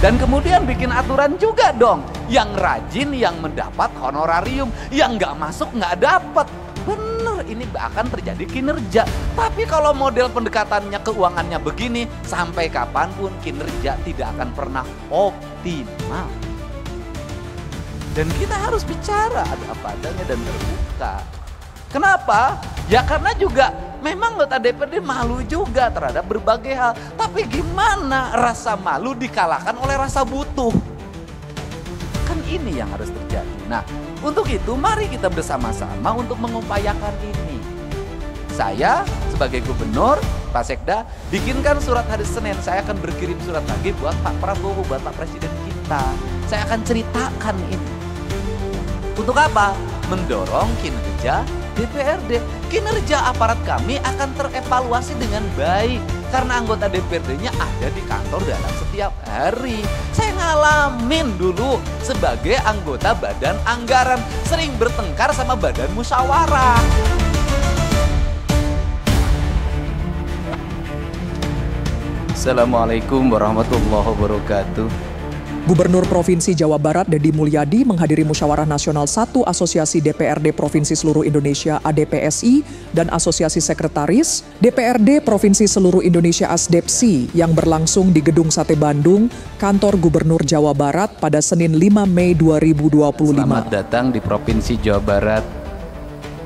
Dan kemudian bikin aturan juga dong, yang rajin yang mendapat honorarium, yang nggak masuk nggak dapat. Bener, ini akan terjadi kinerja. Tapi kalau model pendekatannya keuangannya begini, sampai kapanpun kinerja tidak akan pernah optimal. Dan kita harus bicara ada apa adanya dan terbuka. Kenapa? Ya karena juga memang anggota DPRD malu juga terhadap berbagai hal. Tapi gimana rasa malu dikalahkan oleh rasa butuh? Kan ini yang harus terjadi. Nah, untuk itu mari kita bersama-sama untuk mengupayakan ini. Saya sebagai gubernur, Pak Sekda, bikinkan surat hari Senin. Saya akan berkirim surat lagi buat Pak Prabowo, buat Pak Presiden kita. Saya akan ceritakan ini. Untuk apa? Mendorong kinerja DPRD. Kinerja aparat kami akan terevaluasi dengan baik karena anggota DPRD-nya ada di kantor dalam setiap hari. Saya ngalamin dulu sebagai anggota badan anggaran, sering bertengkar sama badan musyawarah. Assalamualaikum warahmatullahi wabarakatuh. Gubernur Provinsi Jawa Barat Deddy Mulyadi menghadiri Musyawarah Nasional 1 Asosiasi DPRD Provinsi Seluruh Indonesia ADPSI dan Asosiasi Sekretaris DPRD Provinsi Seluruh Indonesia ASDEPSI yang berlangsung di Gedung Sate Bandung, Kantor Gubernur Jawa Barat pada Senin 5 Mei 2025. Selamat datang di Provinsi Jawa Barat.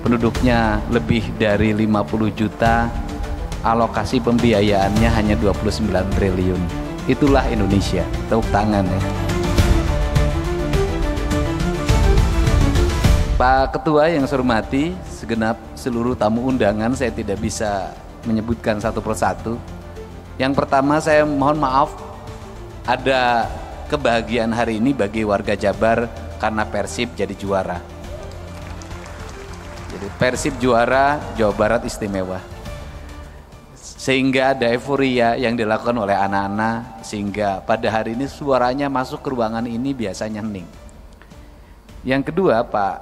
Penduduknya lebih dari 50 juta, alokasi pembiayaannya hanya 29 triliun. Itulah Indonesia. Tepuk tangan ya. Pak Ketua yang saya hormati, segenap seluruh tamu undangan, saya tidak bisa menyebutkan satu persatu. Yang pertama saya mohon maaf, ada kebahagiaan hari ini bagi warga Jabar karena Persib jadi juara. Jadi Persib juara, Jawa Barat istimewa. Sehingga ada euforia yang dilakukan oleh anak-anak, sehingga pada hari ini suaranya masuk ke ruangan ini biasanya hening. Yang kedua, Pak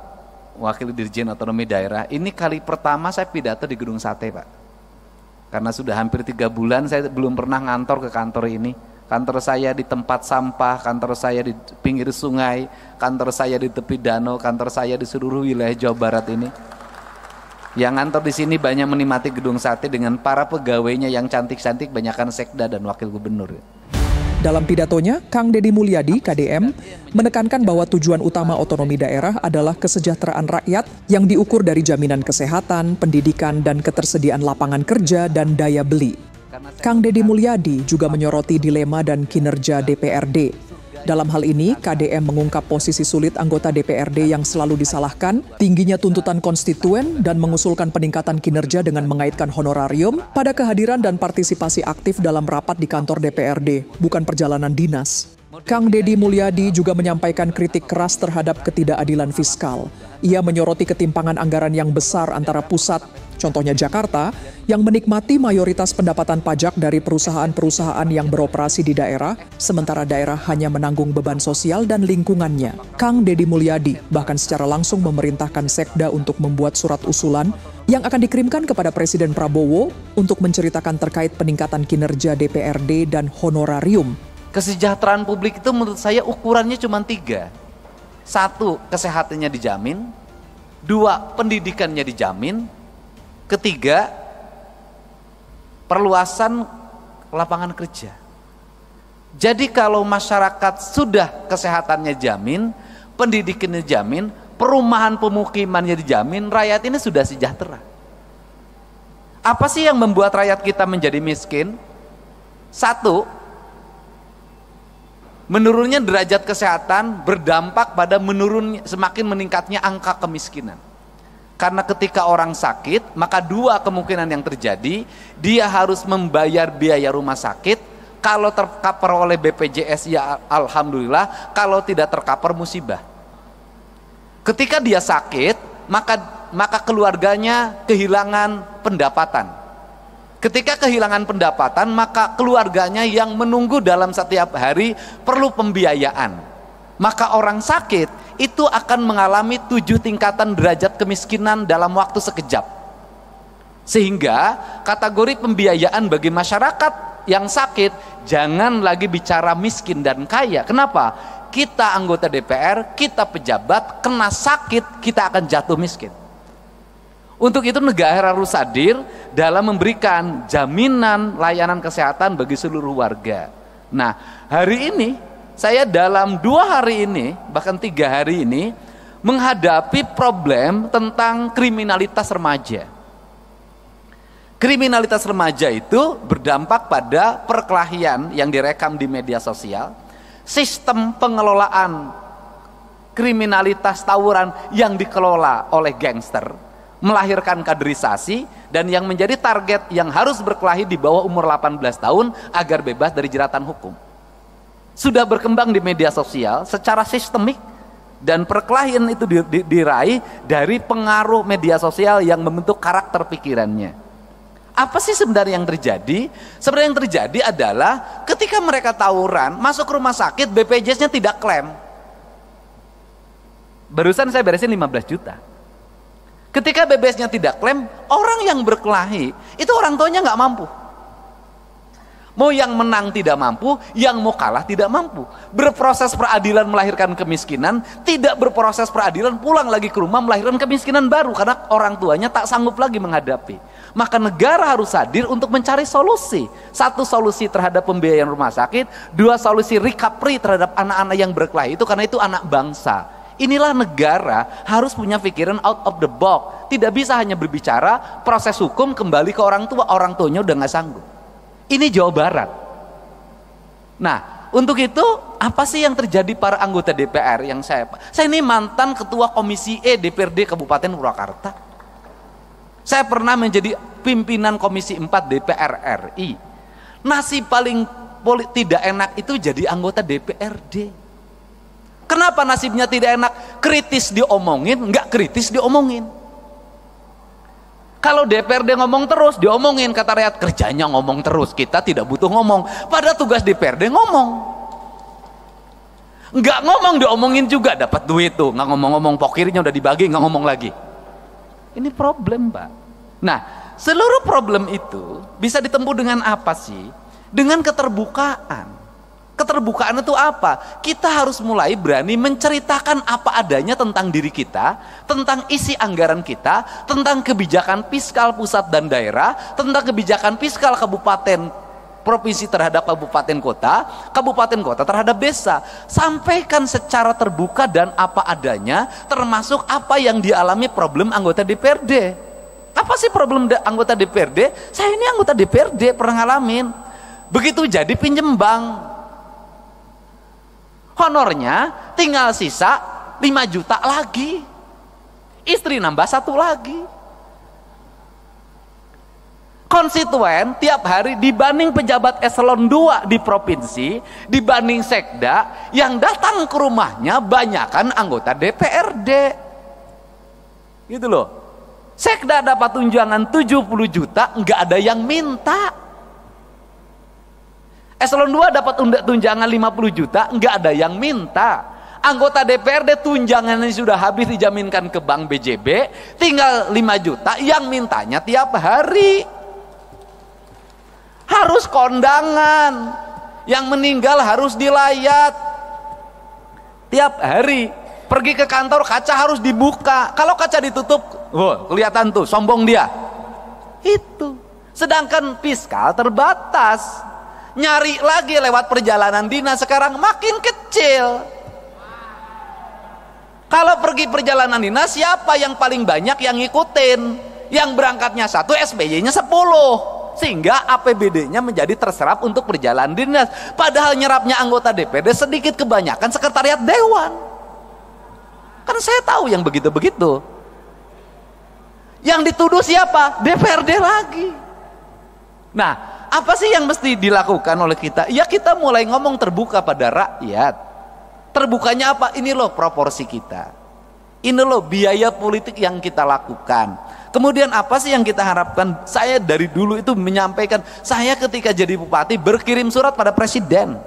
Wakil Dirjen Otonomi Daerah, ini kali pertama saya pidato di Gedung Sate, Pak. Karena sudah hampir 3 bulan saya belum pernah ngantor ke kantor ini. Kantor saya di tempat sampah, kantor saya di pinggir sungai, kantor saya di tepi danau, kantor saya di seluruh wilayah Jawa Barat ini. Yang ngantor di sini banyak menikmati Gedung Sate dengan para pegawainya yang cantik-cantik, banyakkan sekda dan wakil gubernur. Dalam pidatonya, Kang Deddy Mulyadi, KDM, menekankan bahwa tujuan utama otonomi daerah adalah kesejahteraan rakyat yang diukur dari jaminan kesehatan, pendidikan, dan ketersediaan lapangan kerja dan daya beli. Kang Deddy Mulyadi juga menyoroti dilema dan kinerja DPRD. Dalam hal ini, KDM mengungkap posisi sulit anggota DPRD yang selalu disalahkan, tingginya tuntutan konstituen, dan mengusulkan peningkatan kinerja dengan mengaitkan honorarium pada kehadiran dan partisipasi aktif dalam rapat di kantor DPRD, bukan perjalanan dinas. Kang Deddy Mulyadi juga menyampaikan kritik keras terhadap ketidakadilan fiskal. Ia menyoroti ketimpangan anggaran yang besar antara pusat, contohnya Jakarta, yang menikmati mayoritas pendapatan pajak dari perusahaan-perusahaan yang beroperasi di daerah, sementara daerah hanya menanggung beban sosial dan lingkungannya. Kang Deddy Mulyadi bahkan secara langsung memerintahkan Sekda untuk membuat surat usulan yang akan dikirimkan kepada Presiden Prabowo untuk menceritakan terkait peningkatan kinerja DPRD dan honorarium. Kesejahteraan publik itu menurut saya ukurannya cuma 3. 1, kesehatannya dijamin. 2, pendidikannya dijamin. 3, perluasan lapangan kerja. Jadi kalau masyarakat sudah kesehatannya jamin, pendidikannya jamin, perumahan pemukimannya dijamin, rakyat ini sudah sejahtera. Apa sih yang membuat rakyat kita menjadi miskin? 1, menurunnya derajat kesehatan berdampak pada semakin meningkatnya angka kemiskinan. Karena ketika orang sakit, maka 2 kemungkinan yang terjadi, dia harus membayar biaya rumah sakit. Kalau tercover oleh BPJS ya alhamdulillah, kalau tidak tercover musibah. Ketika dia sakit, maka keluarganya kehilangan pendapatan. Ketika kehilangan pendapatan, maka keluarganya yang menunggu dalam setiap hari perlu pembiayaan. Maka orang sakit itu akan mengalami 7 tingkatan derajat kemiskinan dalam waktu sekejap. Sehingga kategori pembiayaan bagi masyarakat yang sakit, jangan lagi bicara miskin dan kaya. Kenapa? Kita anggota DPR, kita pejabat, kena sakit, kita akan jatuh miskin. Untuk itu negara harus hadir dalam memberikan jaminan layanan kesehatan bagi seluruh warga. Nah, hari ini saya dalam 2 hari ini, bahkan 3 hari ini, menghadapi problem tentang kriminalitas remaja. Kriminalitas remaja itu berdampak pada perkelahian yang direkam di media sosial, sistem pengelolaan kriminalitas tawuran yang dikelola oleh gangster, melahirkan kaderisasi, dan yang menjadi target yang harus berkelahi di bawah umur 18 tahun agar bebas dari jeratan hukum. Sudah berkembang di media sosial secara sistemik, dan perkelahian itu diraih dari pengaruh media sosial yang membentuk karakter pikirannya. Apa sih sebenarnya yang terjadi? Sebenarnya yang terjadi adalah ketika mereka tawuran, masuk rumah sakit, BPJS-nya tidak klaim. Barusan saya beresin 15 juta. Ketika BPJS-nya tidak klaim, orang yang berkelahi itu orang tuanya nggak mampu. Mau yang menang tidak mampu, yang mau kalah tidak mampu. Berproses peradilan melahirkan kemiskinan, tidak berproses peradilan pulang lagi ke rumah melahirkan kemiskinan baru karena orang tuanya tak sanggup lagi menghadapi. Maka negara harus hadir untuk mencari solusi. 1, solusi terhadap pembiayaan rumah sakit, 2, solusi recovery terhadap anak-anak yang berkelahi itu karena itu anak bangsa. Inilah negara harus punya pikiran out of the box. Tidak bisa hanya berbicara proses hukum kembali ke orang tuanya udah nggak sanggup. Ini Jawa Barat. Nah, untuk itu apa sih yang terjadi para anggota DPR yang saya ini mantan ketua Komisi E DPRD Kabupaten Purwakarta. Saya pernah menjadi pimpinan Komisi 4 DPR RI. Nasib paling tidak enak itu jadi anggota DPRD. Kenapa nasibnya tidak enak? Kritis diomongin, nggak kritis diomongin. Kalau DPRD ngomong terus, diomongin, kata rakyat, kerjanya ngomong terus, kita tidak butuh ngomong. Padahal tugas DPRD ngomong. Nggak ngomong diomongin juga, dapat duit tuh, nggak ngomong-ngomong, pokirnya udah dibagi, nggak ngomong lagi. Ini problem, Pak. Nah, seluruh problem itu bisa ditempuh dengan apa sih? Dengan keterbukaan. Keterbukaan itu apa? Kita harus mulai berani menceritakan apa adanya tentang diri kita, tentang isi anggaran kita, tentang kebijakan fiskal pusat dan daerah, tentang kebijakan fiskal kabupaten provinsi terhadap kabupaten kota terhadap desa. Sampaikan secara terbuka dan apa adanya, termasuk apa yang dialami problem anggota DPRD. Apa sih problem anggota DPRD? Saya ini anggota DPRD, pernah ngalamin. Begitu jadi pinjem bank, honornya tinggal sisa 5 juta lagi, istri nambah 1 lagi. Konstituen tiap hari dibanding pejabat eselon 2 di provinsi, dibanding sekda yang datang ke rumahnya banyakan anggota DPRD. Gitu loh. Sekda dapat tunjangan 70 juta, nggak ada yang minta. Eselon 2 dapat tunjangan 50 juta, nggak ada yang minta. Anggota DPRD tunjangannya sudah habis dijaminkan ke Bank BJB, tinggal 5 juta, yang mintanya tiap hari. Harus kondangan, yang meninggal harus dilayat. Tiap hari, pergi ke kantor kaca harus dibuka. Kalau kaca ditutup, kelihatan tuh, sombong dia. Itu. Sedangkan fiskal terbatas. Nyari lagi lewat perjalanan dinas sekarang makin kecil. Kalau pergi perjalanan dinas, siapa yang paling banyak yang ngikutin? Yang berangkatnya 1, SPY-nya 10, sehingga APBD-nya menjadi terserap untuk perjalanan dinas. Padahal nyerapnya anggota DPD sedikit, kebanyakan sekretariat dewan. Kan saya tahu yang begitu-begitu. Yang dituduh siapa? DPRD lagi. Nah, apa sih yang mesti dilakukan oleh kita? Ya, kita mulai ngomong terbuka pada rakyat. Terbukanya apa? Ini loh proporsi kita. Ini loh biaya politik yang kita lakukan. Kemudian apa sih yang kita harapkan? Saya dari dulu itu menyampaikan, saya ketika jadi bupati berkirim surat pada presiden.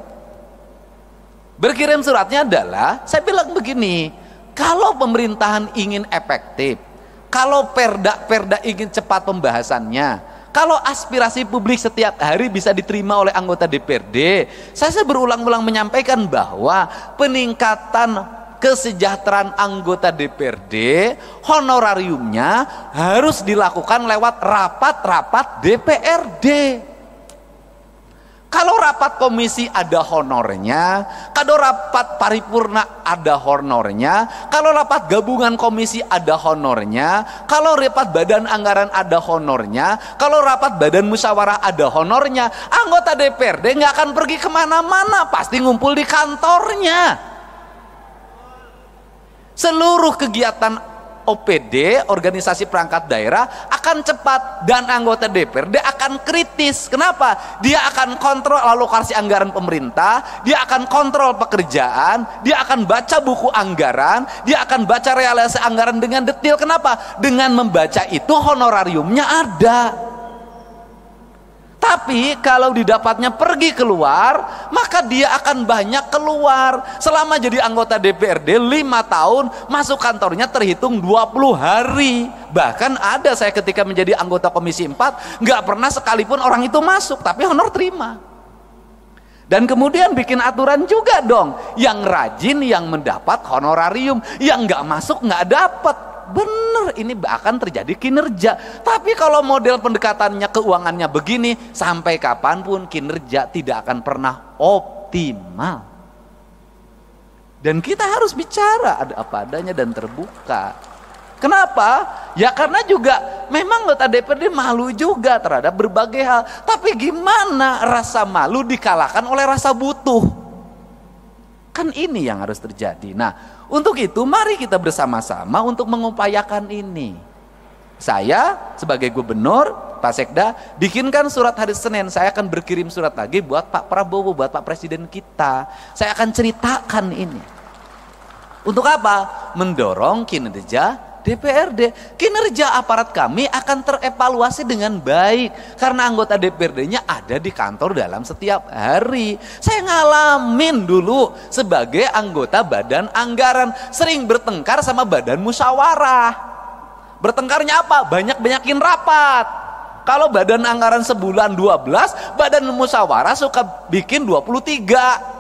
Berkirim suratnya adalah, saya bilang begini, kalau pemerintahan ingin efektif, kalau perda ingin cepat pembahasannya, Kalau aspirasi publik setiap hari bisa diterima oleh anggota DPRD, saya berulang-ulang menyampaikan bahwa peningkatan kesejahteraan anggota DPRD, honorariumnya harus dilakukan lewat rapat-rapat DPRD. Kalau rapat komisi ada honornya, kalau rapat paripurna ada honornya, kalau rapat gabungan komisi ada honornya, kalau rapat badan anggaran ada honornya, kalau rapat badan musyawarah ada honornya, anggota DPRD nggak akan pergi kemana-mana, pasti ngumpul di kantornya. Seluruh kegiatan OPD, organisasi perangkat daerah, akan cepat dan anggota DPRD akan kritis. Kenapa? Dia akan kontrol alokasi anggaran pemerintah, dia akan kontrol pekerjaan, dia akan baca buku anggaran, dia akan baca realisasi anggaran dengan detail. Kenapa? Dengan membaca itu honorariumnya ada. Tapi kalau didapatnya pergi keluar, maka dia akan banyak keluar. Selama jadi anggota DPRD 5 tahun, masuk kantornya terhitung 20 hari. Bahkan ada saya ketika menjadi anggota Komisi 4, nggak pernah sekalipun orang itu masuk, tapi honor terima. Dan kemudian bikin aturan juga dong, yang rajin yang mendapat honorarium, yang nggak masuk nggak dapat. Bener, ini akan terjadi kinerja. Tapi kalau model pendekatannya keuangannya begini, sampai kapanpun kinerja tidak akan pernah optimal. Dan kita harus bicara ada apa adanya dan terbuka. Kenapa? Ya karena juga memang anggota DPRD malu juga terhadap berbagai hal. Tapi gimana rasa malu dikalahkan oleh rasa butuh? Kan ini yang harus terjadi. Nah, untuk itu mari kita bersama-sama untuk mengupayakan ini. Saya sebagai gubernur, Pak Sekda, bikinkan surat hari Senin. Saya akan berkirim surat lagi buat Pak Prabowo, buat Pak Presiden kita. Saya akan ceritakan ini. Untuk apa? Mendorong kinerja DPRD. Kinerja aparat kami akan terevaluasi dengan baik karena anggota DPRD-nya ada di kantor dalam setiap hari. Saya ngalamin dulu sebagai anggota badan anggaran, sering bertengkar sama badan musyawarah. Bertengkarnya apa? Banyak-banyakin rapat. Kalau badan anggaran sebulan 12, badan musyawarah suka bikin 23.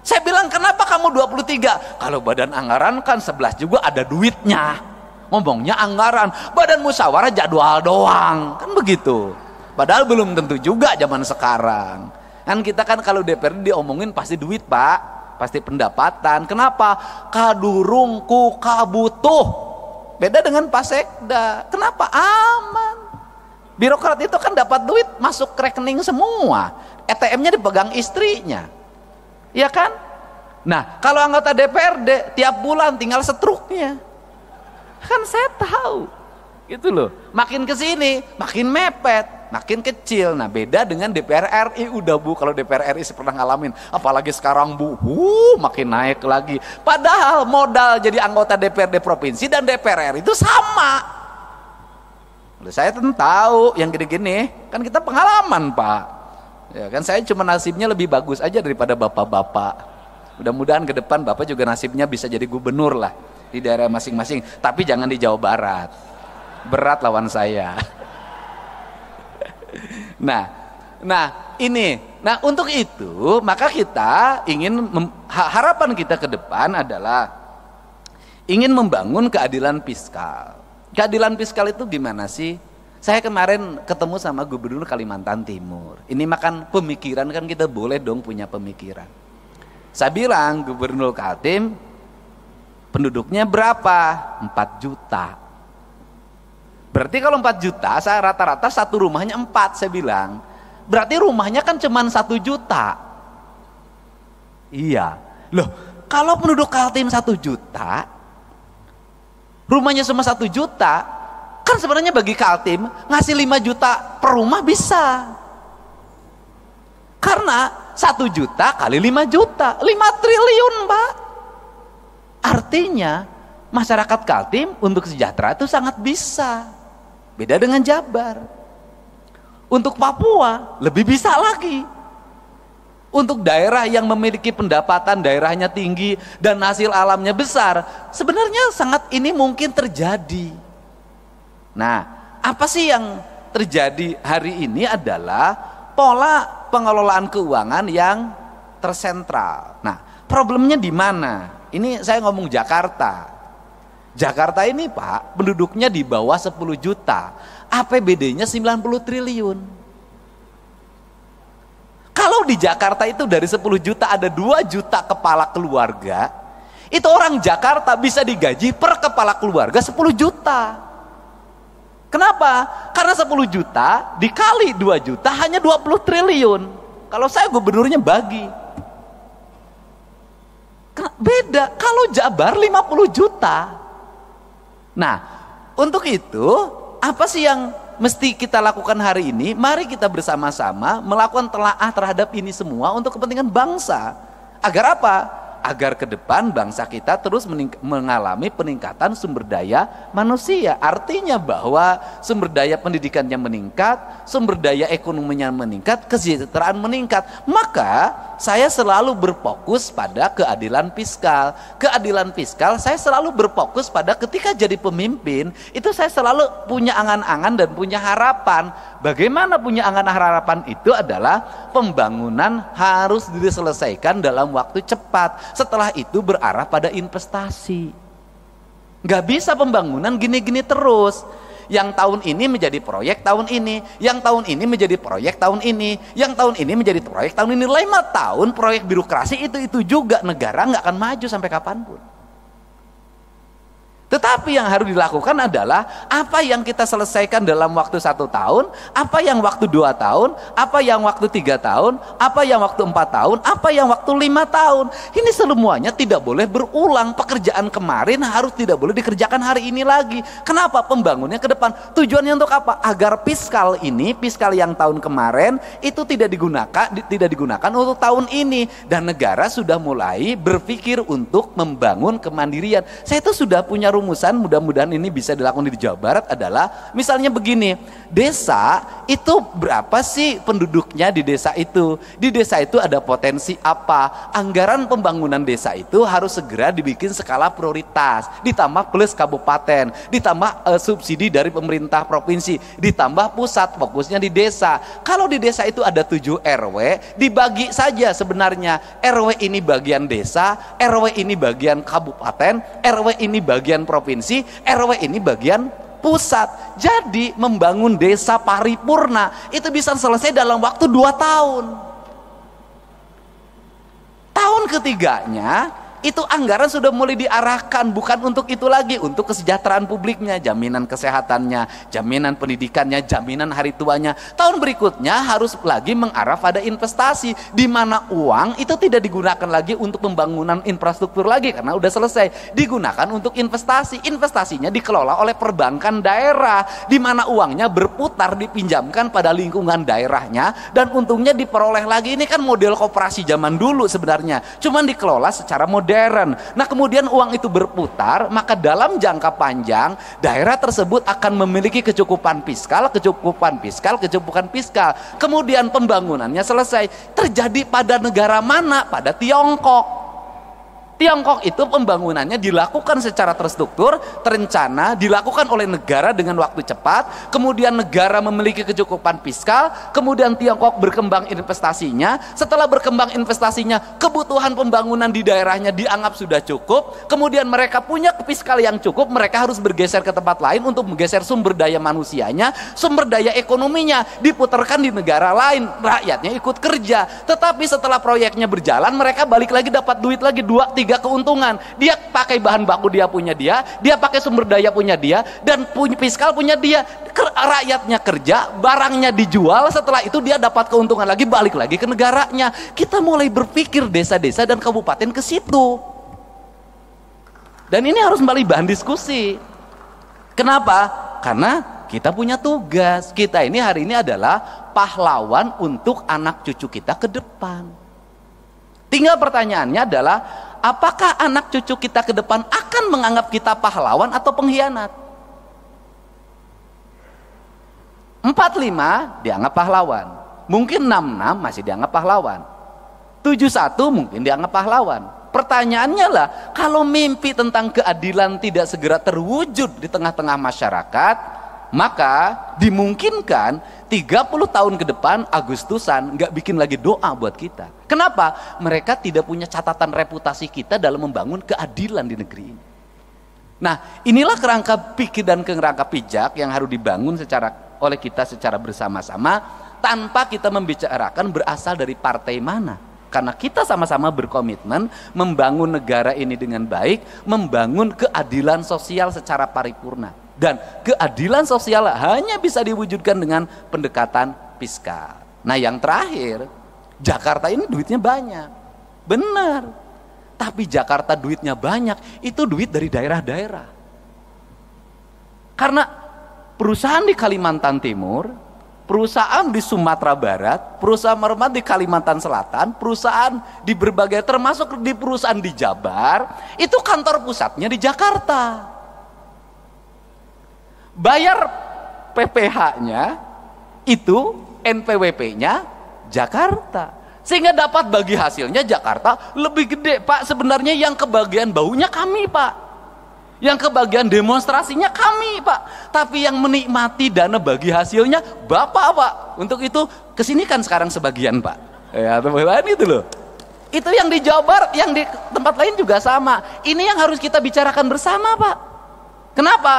Saya bilang, kenapa kamu 23? Kalau badan anggaran kan 11 juga ada duitnya. Ngomongnya anggaran, badan musyawarah jadwal doang, kan begitu. Padahal belum tentu juga zaman sekarang. Kan kita kan kalau DPRD diomongin pasti duit, Pak, pasti pendapatan. Kenapa? Kadurungku kabutuh. Beda dengan Pak Sekda. Kenapa? Aman. Birokrat itu kan dapat duit masuk ke rekening semua. ATM-nya dipegang istrinya. Iya kan? Nah, kalau anggota DPRD tiap bulan tinggal setruknya. Kan saya tahu gitu loh, makin kesini makin mepet, makin kecil. Nah beda dengan DPR RI. Udah Bu, kalau DPR RI saya pernah ngalamin, apalagi sekarang Bu, makin naik lagi. Padahal modal jadi anggota DPRD provinsi dan DPR RI itu sama. Saya tentu tahu yang gini-gini, kan kita pengalaman Pak. Ya kan, saya cuma nasibnya lebih bagus aja daripada bapak-bapak. Mudah-mudahan ke depan Bapak juga nasibnya bisa jadi gubernur lah di daerah masing-masing, tapi jangan di Jawa Barat, berat lawan saya. Nah ini, nah untuk itu maka kita ingin harapan kita ke depan adalah ingin membangun keadilan fiskal. Keadilan fiskal itu gimana sih? Saya kemarin ketemu sama Gubernur Kalimantan Timur. Ini makan pemikiran, kan kita boleh dong punya pemikiran. Saya bilang, Gubernur Kaltim, penduduknya berapa? 4 juta. Berarti kalau 4 juta, saya rata-rata satu rumahnya 4, saya bilang. Berarti rumahnya kan cuma 1 juta. Iya. Loh, kalau penduduk Kaltim 1 juta, rumahnya cuma 1 juta, kan sebenarnya bagi Kaltim ngasih 5 juta per rumah bisa. Karena 1 juta kali 5 juta, 5 triliun Pak. Artinya masyarakat Kaltim untuk sejahtera itu sangat bisa. Beda dengan Jabar. Untuk Papua lebih bisa lagi. Untuk daerah yang memiliki pendapatan daerahnya tinggi dan hasil alamnya besar, sebenarnya sangat ini mungkin terjadi. Nah, apa sih yang terjadi hari ini adalah pola pengelolaan keuangan yang tersentral. Nah, problemnya di mana? Ini saya ngomong Jakarta. Jakarta ini Pak, penduduknya di bawah 10 juta. APBD-nya 90 triliun. Kalau di Jakarta itu dari 10 juta ada 2 juta kepala keluarga, itu orang Jakarta bisa digaji per kepala keluarga 10 juta. Kenapa? Karena 10 juta dikali 2 juta hanya 20 triliun. Kalau saya gubernurnya bagi. Beda, kalau Jabar 50 juta. Nah, untuk itu apa sih yang mesti kita lakukan hari ini? Mari kita bersama-sama melakukan telaah terhadap ini semua untuk kepentingan bangsa. Agar apa? Agar ke depan bangsa kita terus mengalami peningkatan sumber daya manusia. Artinya bahwa sumber daya pendidikannya meningkat, sumber daya ekonominya meningkat, kesejahteraan meningkat. Maka saya selalu berfokus pada keadilan fiskal. Keadilan fiskal saya selalu berfokus pada ketika jadi pemimpin, itu saya selalu punya angan-angan dan punya harapan. Bagaimana punya angan harapan itu adalah pembangunan harus diselesaikan dalam waktu cepat. Setelah itu berarah pada investasi. Nggak bisa pembangunan gini-gini terus. Yang tahun ini menjadi proyek tahun ini, yang tahun ini menjadi proyek tahun ini, yang tahun ini menjadi proyek tahun ini. 5 tahun proyek birokrasi itu juga, negara nggak akan maju sampai kapanpun. Tetapi yang harus dilakukan adalah apa yang kita selesaikan dalam waktu 1 tahun, apa yang waktu 2 tahun, apa yang waktu 3 tahun, apa yang waktu 4 tahun, apa yang waktu 5 tahun. Ini semuanya tidak boleh berulang. Pekerjaan kemarin harus tidak boleh dikerjakan hari ini lagi. Kenapa? Pembangunnya ke depan. Tujuannya untuk apa? Agar fiskal ini, fiskal yang tahun kemarin itu tidak digunakan untuk tahun ini. Dan negara sudah mulai berpikir untuk membangun kemandirian. Saya itu sudah punya rumusan, mudah-mudahan ini bisa dilakukan di Jawa Barat, adalah misalnya begini, desa itu berapa sih penduduknya di desa itu? Di desa itu ada potensi apa? Anggaran pembangunan desa itu harus segera dibikin skala prioritas, ditambah plus kabupaten, ditambah subsidi dari pemerintah provinsi, ditambah pusat, fokusnya di desa. Kalau di desa itu ada 7 RW, dibagi saja sebenarnya. RW ini bagian desa, RW ini bagian kabupaten, RW ini bagian provinsi, RW ini bagian pusat. Jadi membangun desa paripurna itu bisa selesai dalam waktu 2 tahun. Tahun ketiganya itu anggaran sudah mulai diarahkan, bukan untuk itu lagi, untuk kesejahteraan publiknya, jaminan kesehatannya, jaminan pendidikannya, jaminan hari tuanya. Tahun berikutnya harus lagi mengarah pada investasi, di mana uang itu tidak digunakan lagi untuk pembangunan infrastruktur lagi karena udah selesai, digunakan untuk investasi. Investasinya dikelola oleh perbankan daerah, di mana uangnya berputar, dipinjamkan pada lingkungan daerahnya, dan untungnya diperoleh lagi. Ini kan model koperasi zaman dulu sebenarnya, cuman dikelola secara modern. Nah, kemudian uang itu berputar, maka dalam jangka panjang daerah tersebut akan memiliki kecukupan fiskal. Kemudian pembangunannya selesai. Terjadi pada negara mana? Pada Tiongkok. Tiongkok itu pembangunannya dilakukan secara terstruktur, terencana, dilakukan oleh negara dengan waktu cepat, kemudian negara memiliki kecukupan fiskal, kemudian Tiongkok berkembang investasinya. Setelah berkembang investasinya, kebutuhan pembangunan di daerahnya dianggap sudah cukup, kemudian mereka punya fiskal yang cukup, mereka harus bergeser ke tempat lain untuk menggeser sumber daya manusianya, sumber daya ekonominya diputarkan di negara lain, rakyatnya ikut kerja. Tetapi setelah proyeknya berjalan, mereka balik lagi dapat duit lagi 2-3 keuntungan. Dia pakai bahan baku dia punya dia pakai sumber daya punya dia, dan fiskal punya dia. Rakyatnya kerja, barangnya dijual, setelah itu dia dapat keuntungan lagi, balik lagi ke negaranya. Kita mulai berpikir desa-desa dan kabupaten ke situ. Dan ini harus kembali bahan diskusi. Kenapa? Karena kita punya tugas. Kita ini hari ini adalah pahlawan untuk anak cucu kita ke depan. Tinggal pertanyaannya adalah, apakah anak cucu kita ke depan akan menganggap kita pahlawan atau pengkhianat? 45 dianggap pahlawan, mungkin 66 masih dianggap pahlawan, 71 mungkin dianggap pahlawan. Pertanyaannya lah, kalau mimpi tentang keadilan tidak segera terwujud di tengah-tengah masyarakat, maka dimungkinkan 30 tahun ke depan Agustusan nggak bikin lagi doa buat kita. Kenapa? Mereka tidak punya catatan reputasi kita dalam membangun keadilan di negeri ini. Nah, inilah kerangka pikir dan kerangka pijak yang harus dibangun oleh kita secara bersama-sama, tanpa kita membicarakan berasal dari partai mana. Karena kita sama-sama berkomitmen membangun negara ini dengan baik, membangun keadilan sosial secara paripurna. Dan keadilan sosial hanya bisa diwujudkan dengan pendekatan fiskal. Nah, yang terakhir, Jakarta ini duitnya banyak. Benar. Tapi Jakarta duitnya banyak, itu duit dari daerah-daerah. Karena perusahaan di Kalimantan Timur, perusahaan di Sumatera Barat, perusahaan di Kalimantan Selatan, perusahaan di berbagai, termasuk di perusahaan di Jabar, itu kantor pusatnya di Jakarta. Bayar PPh-nya itu NPWP-nya Jakarta, sehingga dapat bagi hasilnya Jakarta lebih gede. Pak, sebenarnya yang kebagian baunya kami, Pak, yang kebagian demonstrasinya kami, Pak, tapi yang menikmati dana bagi hasilnya Bapak, Pak. Untuk itu kesini kan sekarang sebagian, Pak, ya teman-teman, itu loh. Itu yang di Jawa Barat, yang di tempat lain juga sama. Ini yang harus kita bicarakan bersama, Pak. Kenapa?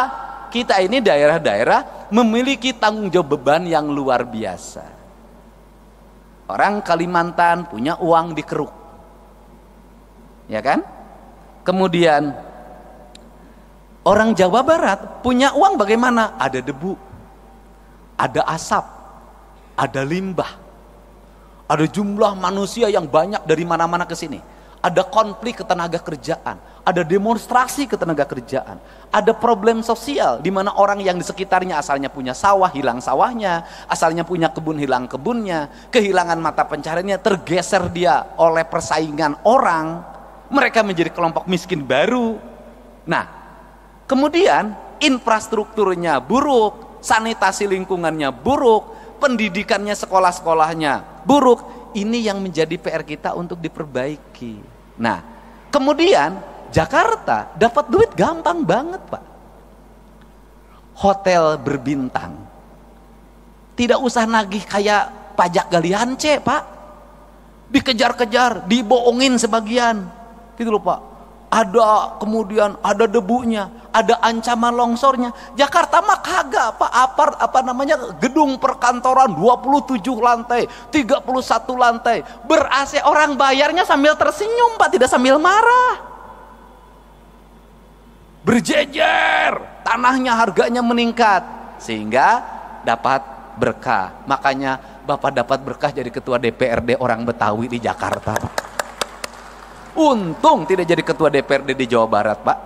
Kita ini daerah-daerah memiliki tanggung jawab beban yang luar biasa. Orang Kalimantan punya uang di keruk, ya kan? Kemudian orang Jawa Barat punya uang bagaimana? Ada debu, ada asap, ada limbah, ada jumlah manusia yang banyak dari mana-mana ke sini. Ada konflik ketenaga kerjaan, ada demonstrasi ketenaga kerjaan, ada problem sosial di mana orang yang di sekitarnya asalnya punya sawah hilang sawahnya, asalnya punya kebun hilang kebunnya, kehilangan mata pencahariannya, tergeser dia oleh persaingan orang, mereka menjadi kelompok miskin baru. Nah, kemudian infrastrukturnya buruk, sanitasi lingkungannya buruk, pendidikannya sekolah-sekolahnya buruk. Ini yang menjadi PR kita untuk diperbaiki. Nah, kemudian Jakarta dapat duit gampang banget, Pak. Hotel berbintang, tidak usah nagih kayak pajak galian C, Pak. Dikejar-kejar, dibohongin sebagian, gitu loh, Pak. Ada kemudian ada debunya, ada ancaman longsornya. Jakarta mah kagak, Pak. Gedung perkantoran 27 lantai, 31 lantai, ber-AC, orang bayarnya sambil tersenyum, Pak, tidak sambil marah. Berjejer, tanahnya harganya meningkat sehingga dapat berkah. Makanya Bapak dapat berkah jadi ketua DPRD orang Betawi di Jakarta, Pak. Untung tidak jadi ketua DPRD di Jawa Barat, Pak.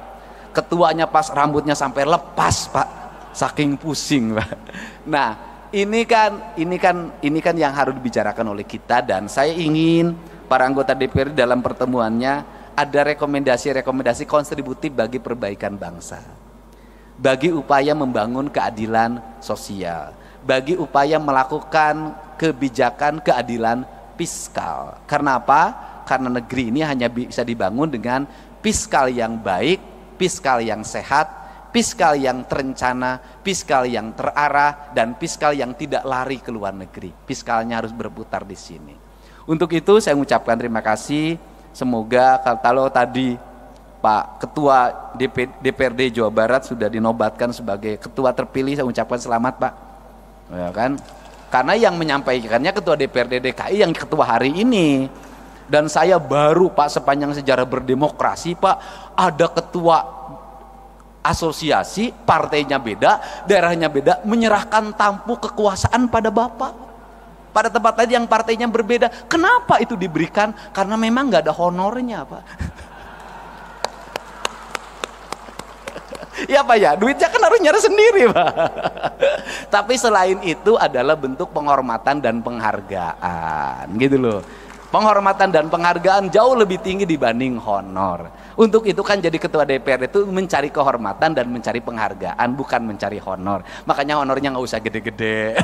Ketuanya pas rambutnya sampai lepas, Pak, saking pusing, Pak. Nah, ini kan yang harus dibicarakan oleh kita, dan saya ingin para anggota DPRD dalam pertemuannya ada rekomendasi kontributif bagi perbaikan bangsa, bagi upaya membangun keadilan sosial, bagi upaya melakukan kebijakan keadilan fiskal. Karena apa? Karena negeri ini hanya bisa dibangun dengan fiskal yang baik, fiskal yang sehat, fiskal yang terencana, fiskal yang terarah, dan fiskal yang tidak lari ke luar negeri. Fiskalnya harus berputar di sini. Untuk itu saya mengucapkan terima kasih. Semoga kalau tadi Pak Ketua DPRD Jawa Barat sudah dinobatkan sebagai ketua terpilih, saya ucapkan selamat, Pak. Ya kan? Karena yang menyampaikannya Ketua DPRD DKI yang ketua hari ini. Dan saya baru, Pak, sepanjang sejarah berdemokrasi, Pak, ada ketua asosiasi, partainya beda, daerahnya beda, menyerahkan tampuk kekuasaan pada Bapak. Pada tempat lain yang partainya berbeda. Kenapa itu diberikan? Karena memang nggak ada honornya, Pak. Ya, Pak, ya, duitnya kan harus nyari sendiri, Pak. Tapi selain itu adalah bentuk penghormatan dan penghargaan, gitu loh. Penghormatan dan penghargaan jauh lebih tinggi dibanding honor. Untuk itu kan jadi ketua DPR itu mencari kehormatan dan mencari penghargaan, bukan mencari honor. Makanya honornya nggak usah gede-gede.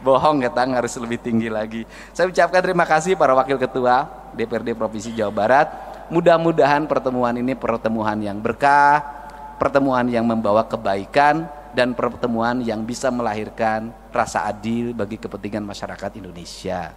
Bohong, ketang, harus lebih tinggi lagi. Saya ucapkan terima kasih para wakil ketua DPRD Provinsi Jawa Barat. Mudah-mudahan pertemuan ini pertemuan yang berkah, pertemuan yang membawa kebaikan, dan pertemuan yang bisa melahirkan rasa adil bagi kepentingan masyarakat Indonesia.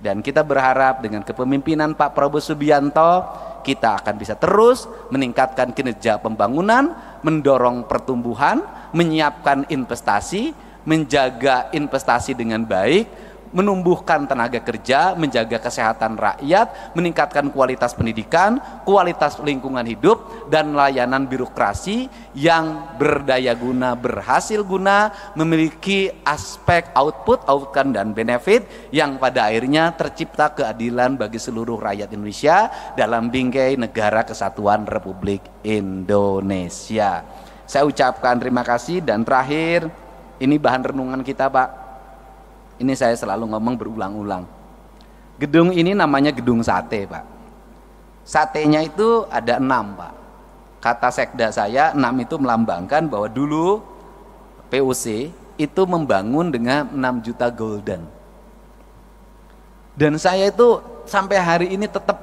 Dan kita berharap dengan kepemimpinan Pak Prabowo Subianto, kita akan bisa terus meningkatkan kinerja pembangunan, mendorong pertumbuhan, menyiapkan investasi, menjaga investasi dengan baik, menumbuhkan tenaga kerja, menjaga kesehatan rakyat, meningkatkan kualitas pendidikan, kualitas lingkungan hidup, dan layanan birokrasi yang berdaya guna, berhasil guna, memiliki aspek output, outcome, dan benefit yang pada akhirnya tercipta keadilan bagi seluruh rakyat Indonesia dalam bingkai Negara Kesatuan Republik Indonesia. Saya ucapkan terima kasih, dan terakhir, ini bahan renungan kita, Pak. Ini saya selalu ngomong berulang-ulang. Gedung ini namanya gedung sate, Pak. Satenya itu ada 6, Pak. Kata sekda saya, 6 itu melambangkan bahwa dulu POC itu membangun dengan 6 juta golden. Dan saya itu sampai hari ini tetap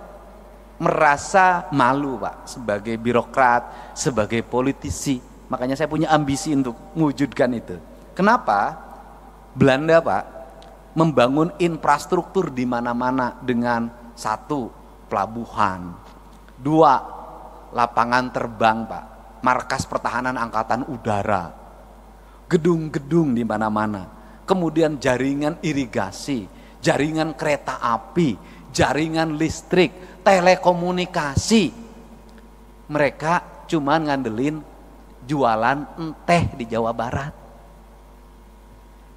merasa malu, Pak, sebagai birokrat, sebagai politisi. Makanya saya punya ambisi untuk mewujudkan itu. Kenapa? Belanda, Pak, membangun infrastruktur di mana-mana dengan 1, pelabuhan, 2, lapangan terbang, Pak, markas pertahanan angkatan udara, gedung-gedung di mana-mana, kemudian jaringan irigasi, jaringan kereta api, jaringan listrik, telekomunikasi. Mereka cuma ngandelin jualan teh di Jawa Barat,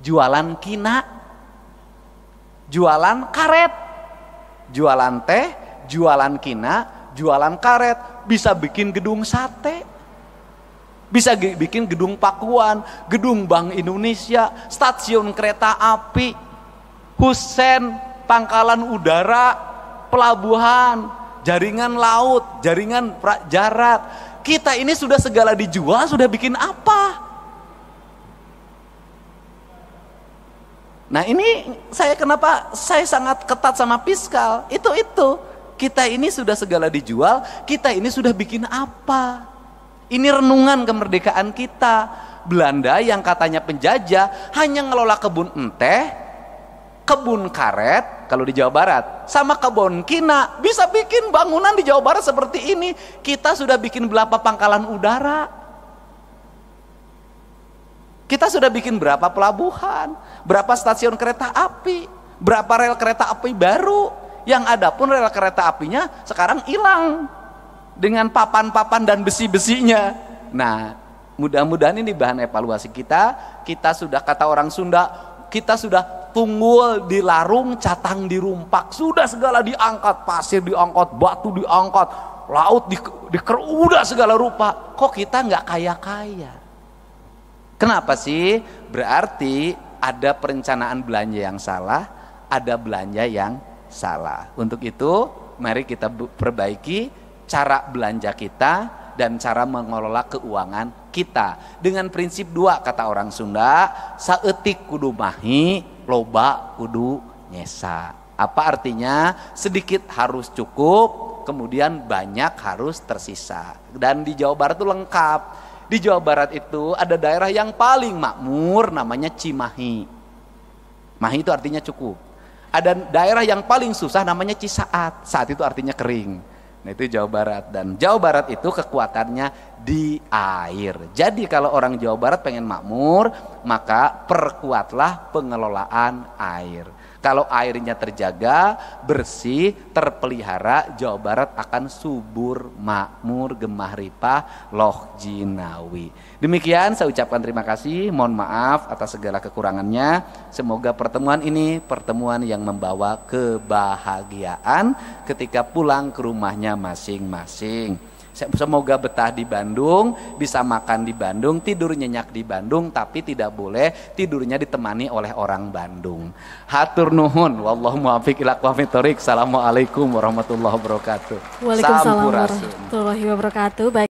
jualan kina, jualan karet, jualan teh, jualan kina, jualan karet, bisa bikin gedung sate, bisa bikin gedung pakuan, gedung Bank Indonesia, stasiun kereta api, husen, pangkalan udara, pelabuhan, jaringan laut, jaringan darat. Kita ini sudah segala dijual, sudah bikin apa? Nah, ini kenapa saya sangat ketat sama fiskal, itu kita ini sudah segala dijual, kita ini sudah bikin apa? Ini renungan kemerdekaan kita. Belanda yang katanya penjajah hanya ngelola kebun teh, kebun karet kalau di Jawa Barat, sama kebun kina, bisa bikin bangunan di Jawa Barat seperti ini. Kita sudah bikin berapa pangkalan udara, kita sudah bikin berapa pelabuhan, berapa stasiun kereta api, berapa rel kereta api baru. Yang ada pun rel kereta apinya sekarang hilang dengan papan-papan dan besi-besinya. Nah, mudah-mudahan ini bahan evaluasi kita. Kita sudah, kata orang Sunda, kita sudah tunggul di larung, catang di rumpak. Sudah segala diangkat, pasir diangkat, batu diangkat, laut udah segala rupa. Kok kita nggak kaya-kaya? Kenapa sih? Berarti ada perencanaan belanja yang salah, ada belanja yang salah. Untuk itu, mari kita perbaiki cara belanja kita dan cara mengelola keuangan kita. Dengan prinsip 2, kata orang Sunda, saeutik kudu mahi, loba kudu nyesa. Apa artinya? Sedikit harus cukup, kemudian banyak harus tersisa. Dan di Jawa Barat itu lengkap. Di Jawa Barat itu ada daerah yang paling makmur, namanya Cimahi. Mahi itu artinya cukup. Ada daerah yang paling susah, namanya Cisaat. Saat itu artinya kering. Nah, itu Jawa Barat. Dan Jawa Barat itu kekuatannya di air. Jadi kalau orang Jawa Barat pengen makmur, maka perkuatlah pengelolaan air. Kalau airnya terjaga, bersih, terpelihara, Jawa Barat akan subur, makmur, gemah ripah, loh jinawi. Demikian saya ucapkan terima kasih, mohon maaf atas segala kekurangannya. Semoga pertemuan ini pertemuan yang membawa kebahagiaan ketika pulang ke rumahnya masing-masing. Semoga betah di Bandung, bisa makan di Bandung, tidur nyenyak di Bandung, tapi tidak boleh tidurnya ditemani oleh orang Bandung. Hatur nuhun, wallahu muwaffiq ila aqwamit thoriq. Assalamualaikum warahmatullahi wabarakatuh. Waalaikumsalam warahmatullahi wabarakatuh. Baik.